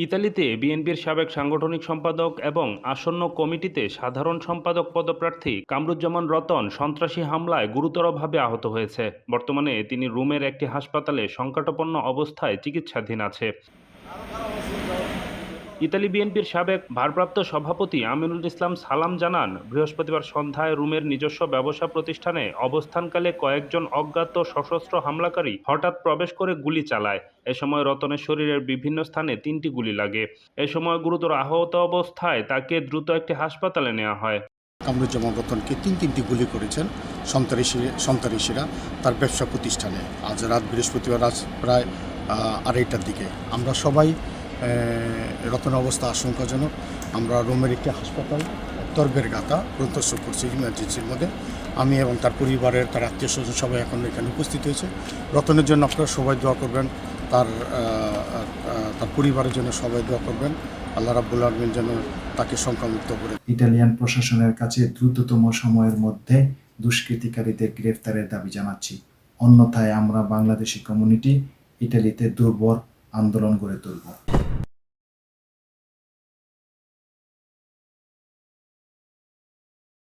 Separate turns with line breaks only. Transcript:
ইতালিতে বিএনপির সাবেক সাংগঠনিক সম্পাদক এবং আসন্ন কমিটিতে সাধারণ সম্পাদক পদপ্রার্থী কামরুজ্জামান রতন সন্ত্রাসী হামলায় গুরুতরভাবে আহত হয়েছে। বর্তমানে তিনি রোমের একটি হাসপাতালে সংকটাপন্ন অবস্থায় চিকিৎসাধীন আছে। ইতালি বিএনপির সাবেক ভারপ্রাপ্ত সভাপতি আমিনুল ইসলাম সালাম জানান, বৃহস্পতিবার সন্ধ্যায় রোমের নিজস্ব ব্যবসা প্রতিষ্ঠানে অবস্থানকালে কয়েকজন অজ্ঞাত সশস্ত্র হামলাকারী হঠাৎ প্রবেশ করে গুলি চালায়। এ সময় রতনের শরীরের বিভিন্ন স্থানে ৩টি গুলি লাগে। এ সময় গুরুতর আহত অবস্থায় তাকে দ্রুত একটি হাসপাতালে নেওয়া হয়।
কামরুজ্জামান রতনকে তিনটি গুলি করেছেন সন্ত্রাসীরা তার ব্যবসা প্রতিষ্ঠানে। আজ রাত বৃহস্পতিবার প্রায় ২:৩০টার দিকে আমরা সবাই রতনের অবস্থা আশঙ্কাজনক। আমরা রোমের একটি হাসপাতাল তরবের গাতা প্রন্তস্ব করছি ইমার্জেন্সির মধ্যে। আমি এবং তার পরিবারের তার আত্মীয় স্বজন সবাই এখন এখানে উপস্থিত হয়েছে। রতনের জন্য আপনারা সবাই দোয়া করবেন, তার পরিবারের জন্য সবাই দোয়া করবেন। আল্লাহ রাব্বুল আলামিন যেন তাকে সংখ্যামুক্ত করে।
ইটালিয়ান প্রশাসনের কাছে দ্রুততম সময়ের মধ্যে দুষ্কৃতিকারীদের গ্রেফতারের দাবি জানাচ্ছি। অন্যথায় আমরা বাংলাদেশি কমিউনিটি ইটালিতে দুর্বল আন্দোলন গড়ে তুলব।